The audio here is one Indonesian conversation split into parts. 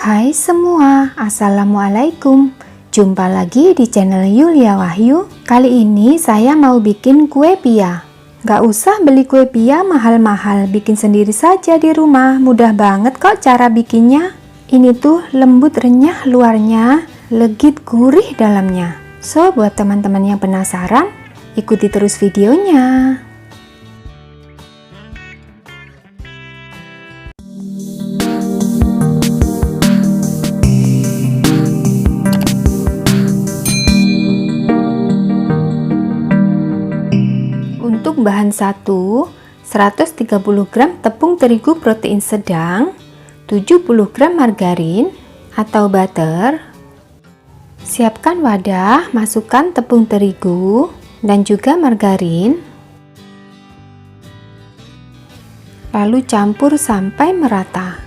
Hai semua, Assalamualaikum. Jumpa lagi di channel Yulia Wahyu. Kali ini saya mau bikin kue pia. Gak usah beli kue pia mahal-mahal, bikin sendiri saja di rumah. Mudah banget kok cara bikinnya. Ini tuh lembut renyah luarnya, legit gurih dalamnya. So, buat teman-teman yang penasaran, ikuti terus videonya. Untuk bahan 130 gram tepung terigu protein sedang, 70 gram margarin atau butter. Siapkan wadah, masukkan tepung terigu dan juga margarin. Lalu campur sampai merata.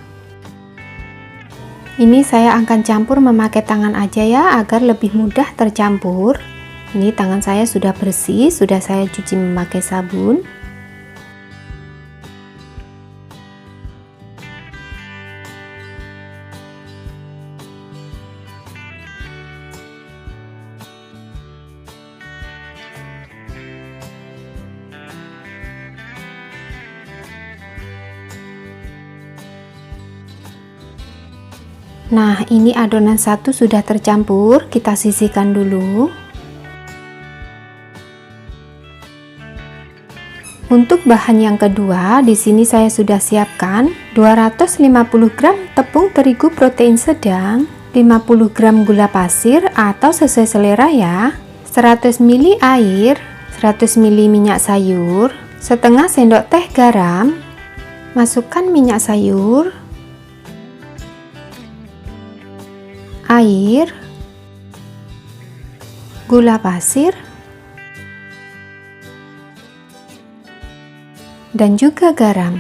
Ini saya akan campur memakai tangan aja ya, agar lebih mudah tercampur. Ini tangan saya sudah bersih, sudah saya cuci memakai sabun. Nah, ini adonan satu sudah tercampur, kita sisihkan dulu. Untuk bahan yang kedua, di sini saya sudah siapkan 250 gram tepung terigu protein sedang, 50 gram gula pasir atau sesuai selera ya, 100 ml air, 100 ml minyak sayur, setengah sendok teh garam. Masukkan minyak sayur, air, gula pasir, dan juga garam.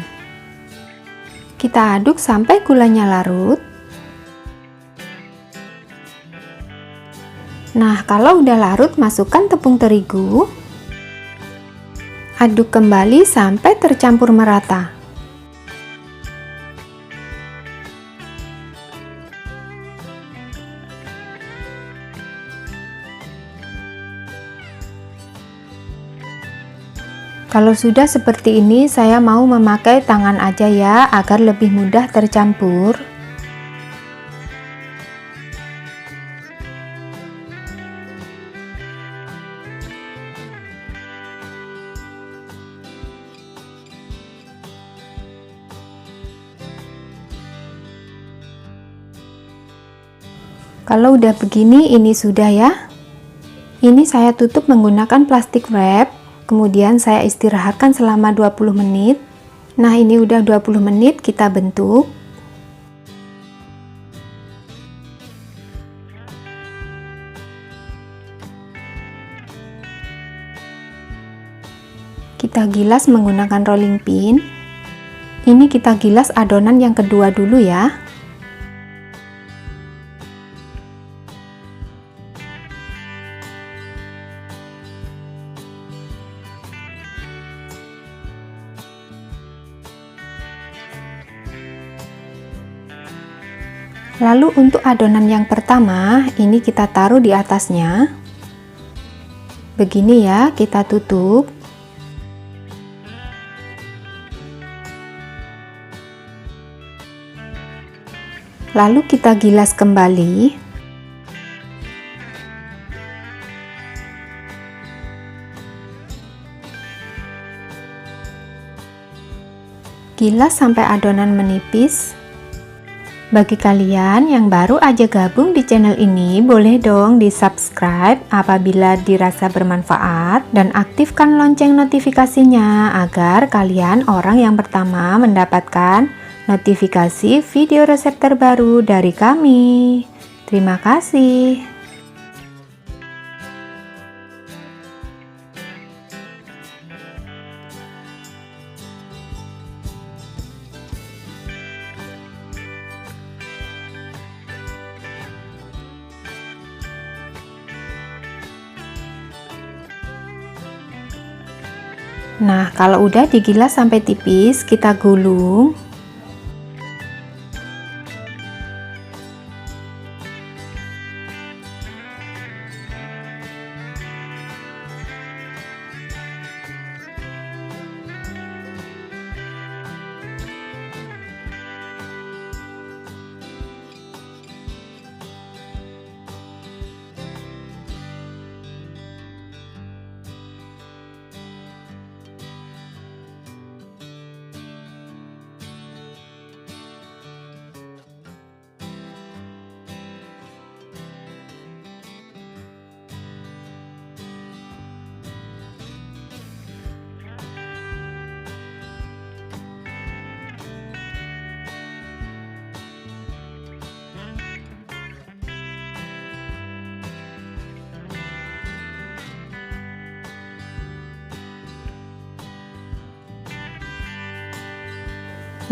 Kita aduk sampai gulanya larut. Nah, kalau udah larut, masukkan tepung terigu. Aduk kembali sampai tercampur merata. Kalau sudah seperti ini, saya mau memakai tangan aja ya, agar lebih mudah tercampur. Kalau udah begini, ini sudah ya. Ini saya tutup menggunakan plastik wrap. Kemudian saya istirahatkan selama 20 menit. Nah, ini udah 20 menit, kita bentuk. Kita gilas menggunakan rolling pin. Ini kita gilas adonan yang kedua dulu ya. Lalu untuk adonan yang pertama, ini kita taruh di atasnya. Begini ya, kita tutup. Lalu kita gilas kembali. Gilas sampai adonan menipis. Bagi kalian yang baru aja gabung di channel ini, boleh dong di subscribe apabila dirasa bermanfaat dan aktifkan lonceng notifikasinya agar kalian orang yang pertama mendapatkan notifikasi video resep terbaru dari kami. Terima kasih. Nah, kalau udah digilas sampai tipis, kita gulung.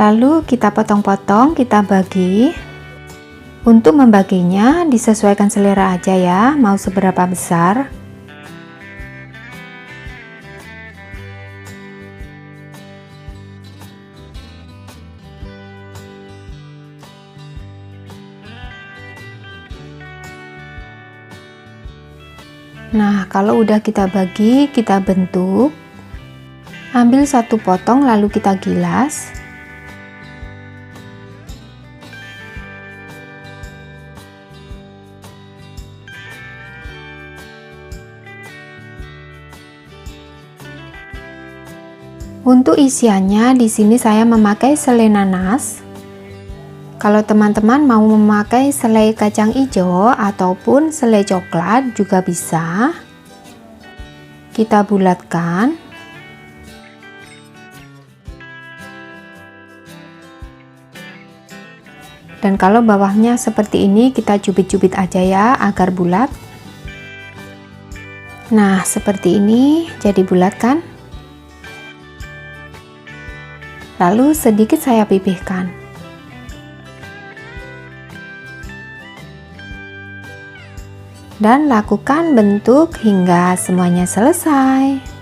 Lalu kita potong-potong, kita bagi. Untuk membaginya disesuaikan selera aja ya, mau seberapa besar. Nah, kalau udah kita bagi, kita bentuk. Ambil satu potong lalu kita gilas. Untuk isiannya di sini saya memakai selai nanas. Kalau teman-teman mau memakai selai kacang hijau ataupun selai coklat juga bisa. Kita bulatkan. Dan kalau bawahnya seperti ini kita cubit-cubit aja ya agar bulat. Nah, seperti ini jadi bulat kan? Lalu sedikit saya pipihkan. Dan lakukan bentuk hingga semuanya selesai.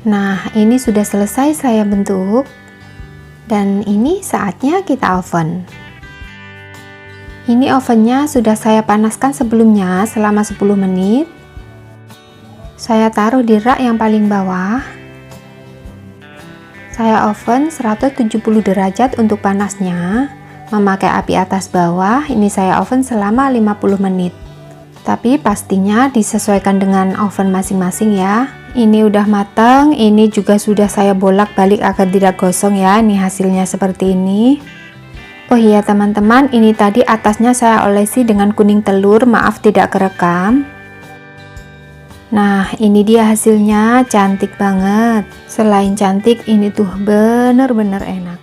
Nah, ini sudah selesai saya bentuk. Dan ini saatnya kita oven. Ini ovennya sudah saya panaskan sebelumnya selama 10 menit. Saya taruh di rak yang paling bawah. Saya oven 170 derajat untuk panasnya. Memakai api atas bawah, ini saya oven selama 50 menit. Tapi pastinya disesuaikan dengan oven masing-masing ya. Ini udah matang, ini juga sudah saya bolak-balik agar tidak gosong ya. Ini hasilnya seperti ini. Oh iya teman-teman, ini tadi atasnya saya olesi dengan kuning telur, maaf tidak kerekam. Nah, ini dia hasilnya, cantik banget. Selain cantik, ini tuh bener-bener enak.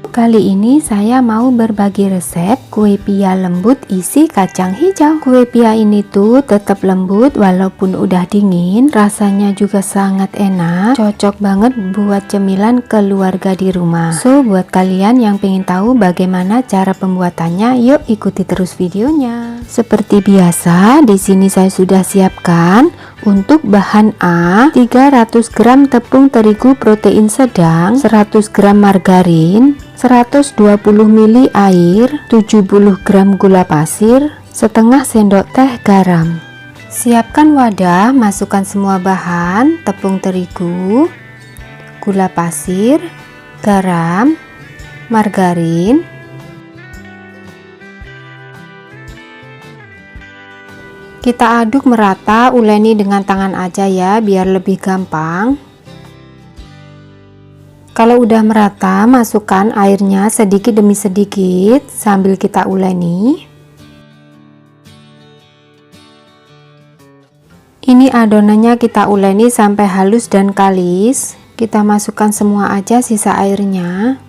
Kali ini saya mau berbagi resep kue pia lembut isi kacang hijau. Kue pia ini tuh tetap lembut walaupun udah dingin, rasanya juga sangat enak, cocok banget buat cemilan keluarga di rumah. So, buat kalian yang pengen tahu bagaimana cara pembuatannya, yuk ikuti terus videonya. Seperti biasa, di sini saya sudah siapkan untuk bahan A, 300 gram tepung terigu protein sedang, 100 gram margarin, 120 ml air, 70 gram gula pasir, setengah sendok teh garam. Siapkan wadah, masukkan semua bahan, tepung terigu, gula pasir, garam, margarin. Kita aduk merata, uleni dengan tangan aja ya biar lebih gampang. Kalau udah merata, masukkan airnya sedikit demi sedikit sambil kita uleni. Ini adonannya kita uleni sampai halus dan kalis. Kita masukkan semua aja sisa airnya.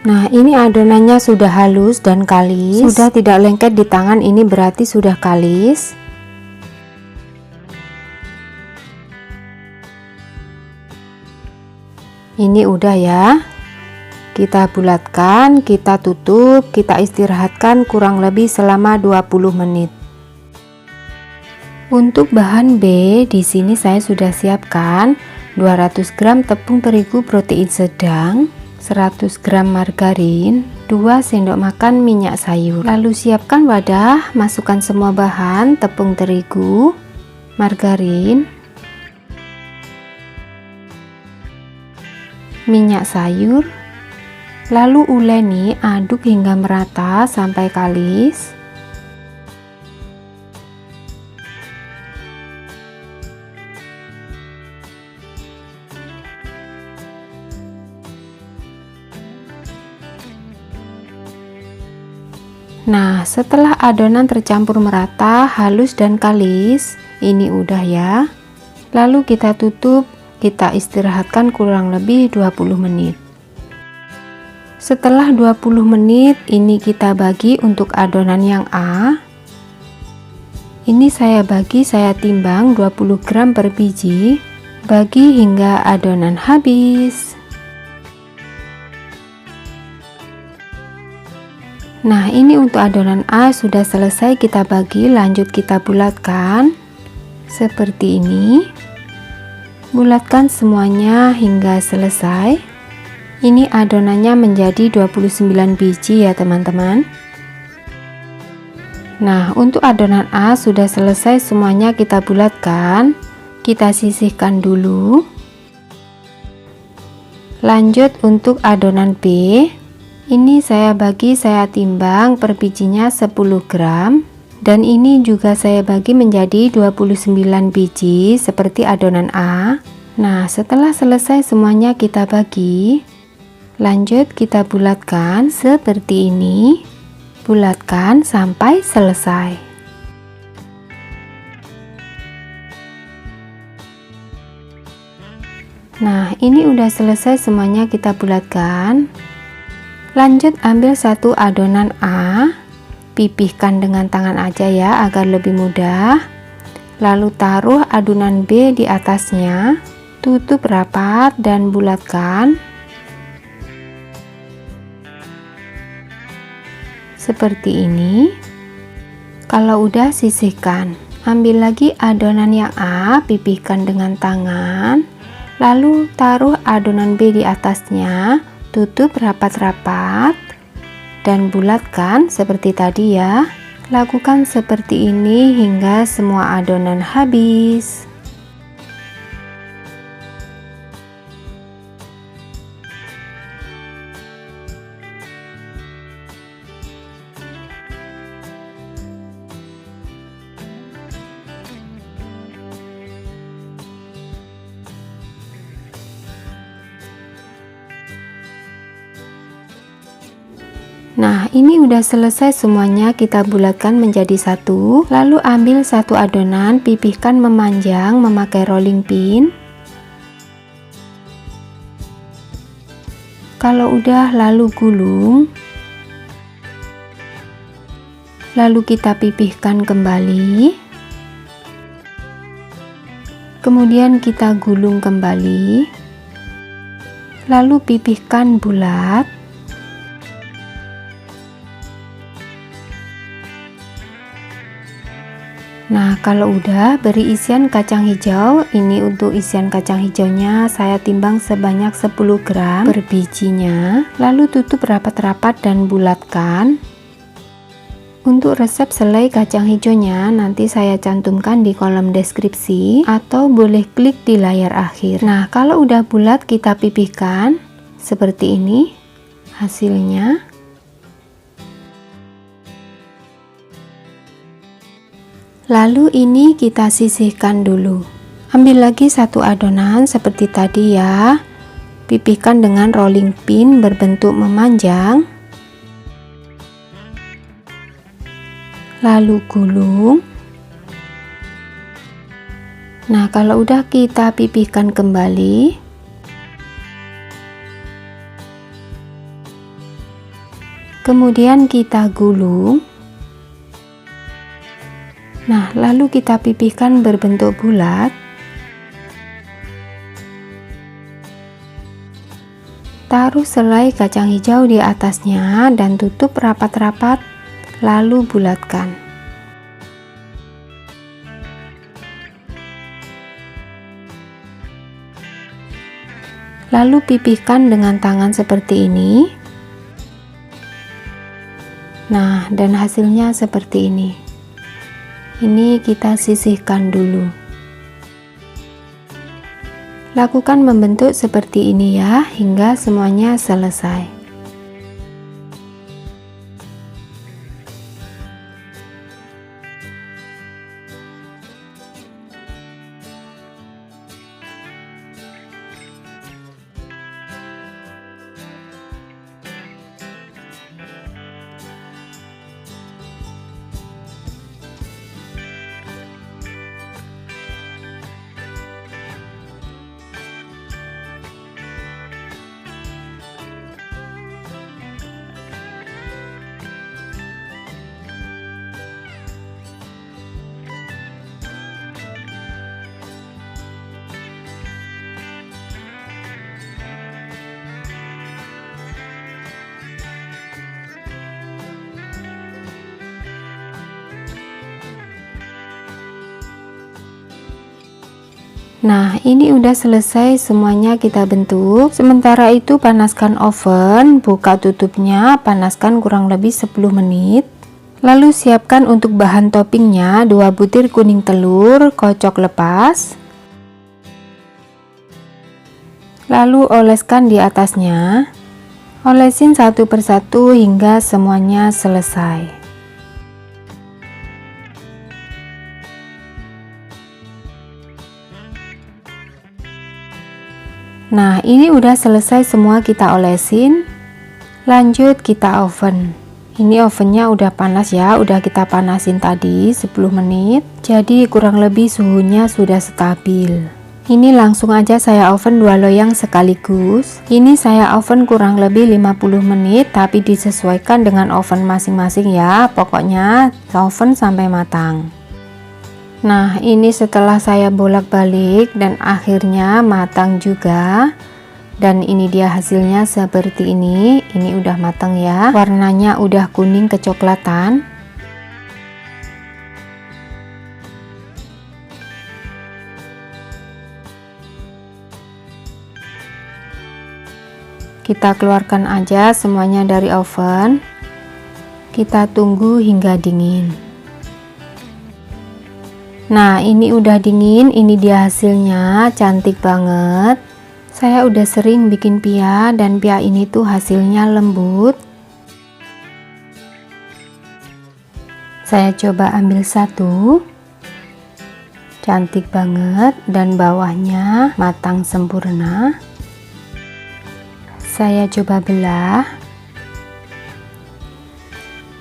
Nah, ini adonannya sudah halus dan kalis, sudah tidak lengket di tangan, ini berarti sudah kalis. Ini udah ya, kita bulatkan, kita tutup, kita istirahatkan kurang lebih selama 20 menit. Untuk bahan B, di sini saya sudah siapkan 200 gram tepung terigu protein sedang, 100 gram margarin, 2 sendok makan minyak sayur. Lalu siapkan wadah, masukkan semua bahan: tepung terigu, margarin, minyak sayur. Lalu uleni, aduk hingga merata sampai kalis. Nah, setelah adonan tercampur merata, halus dan kalis, ini udah ya. Lalu kita tutup, kita istirahatkan kurang lebih 20 menit. Setelah 20 menit, ini kita bagi untuk adonan yang A. Ini saya bagi, saya timbang 20 gram per biji, bagi hingga adonan habis. Nah, ini untuk adonan A sudah selesai kita bagi, lanjut kita bulatkan seperti ini. Bulatkan semuanya hingga selesai. Ini adonannya menjadi 29 biji ya teman-teman. Nah, untuk adonan A sudah selesai semuanya kita bulatkan. Kita sisihkan dulu. Lanjut untuk adonan B. Ini saya bagi, saya timbang per bijinya 10 gram, dan ini juga saya bagi menjadi 29 biji seperti adonan A. Nah, setelah selesai semuanya kita bagi, lanjut kita bulatkan seperti ini. Bulatkan sampai selesai. Nah, ini udah selesai semuanya kita bulatkan. Lanjut ambil satu adonan A, pipihkan dengan tangan aja ya agar lebih mudah. Lalu taruh adonan B di atasnya, tutup rapat dan bulatkan seperti ini. Kalau udah, sisihkan. Ambil lagi adonan yang A, pipihkan dengan tangan, lalu taruh adonan B di atasnya, tutup rapat-rapat dan bulatkan seperti tadi ya. Lakukan seperti ini hingga semua adonan habis. Nah, ini udah selesai semuanya, kita bulatkan menjadi satu. Lalu ambil satu adonan, pipihkan memanjang memakai rolling pin. Kalau udah, lalu gulung. Lalu kita pipihkan kembali. Kemudian kita gulung kembali. Lalu pipihkan bulat. Nah, kalau udah, beri isian kacang hijau. Ini untuk isian kacang hijaunya saya timbang sebanyak 10 gram per bijinya. Lalu tutup rapat-rapat dan bulatkan. Untuk resep selai kacang hijaunya nanti saya cantumkan di kolom deskripsi atau boleh klik di layar akhir. Nah, kalau udah bulat kita pipihkan seperti ini hasilnya. Lalu ini kita sisihkan dulu. Ambil lagi satu adonan seperti tadi ya. Pipihkan dengan rolling pin berbentuk memanjang. Lalu gulung. Nah, kalau udah kita pipihkan kembali. Kemudian kita gulung. Nah, lalu kita pipihkan berbentuk bulat. Taruh selai kacang hijau di atasnya dan tutup rapat-rapat, lalu bulatkan. Lalu pipihkan dengan tangan seperti ini. Nah, dan hasilnya seperti ini. Ini kita sisihkan dulu. Lakukan membentuk seperti ini ya, hingga semuanya selesai. Nah, ini udah selesai semuanya kita bentuk. Sementara itu panaskan oven, buka tutupnya, panaskan kurang lebih 10 menit. Lalu siapkan untuk bahan toppingnya 2 butir kuning telur, kocok lepas. Lalu oleskan di atasnya. Olesin satu persatu hingga semuanya selesai. Nah, ini udah selesai semua kita olesin. Lanjut kita oven. Ini ovennya udah panas ya, udah kita panasin tadi 10 menit. Jadi kurang lebih suhunya sudah stabil. Ini langsung aja saya oven 2 loyang sekaligus. Ini saya oven kurang lebih 50 menit, tapi disesuaikan dengan oven masing-masing ya. Pokoknya oven sampai matang. Nah, ini setelah saya bolak-balik dan akhirnya matang juga. Dan ini dia hasilnya seperti ini. Ini udah matang ya. Warnanya udah kuning kecoklatan. Kita keluarkan aja semuanya dari oven. Kita tunggu hingga dingin. Nah, ini udah dingin, ini dia hasilnya, cantik banget. Saya udah sering bikin pia dan pia ini tuh hasilnya lembut. Saya coba ambil satu. Cantik banget dan bawahnya matang sempurna. Saya coba belah.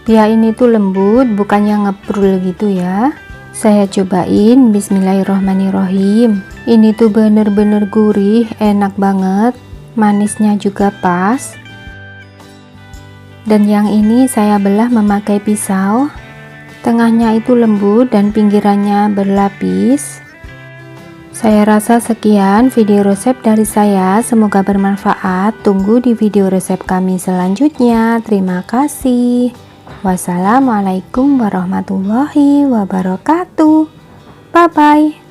Pia ini tuh lembut, bukannya ngeprul gitu ya. Saya cobain, bismillahirrohmanirrohim. Ini tuh bener-bener gurih, enak banget. Manisnya juga pas. Dan yang ini saya belah memakai pisau. Tengahnya itu lembut dan pinggirannya berlapis. Saya rasa sekian video resep dari saya, semoga bermanfaat. Tunggu di video resep kami selanjutnya. Terima kasih. Wassalamualaikum warahmatullahi wabarakatuh. Bye bye.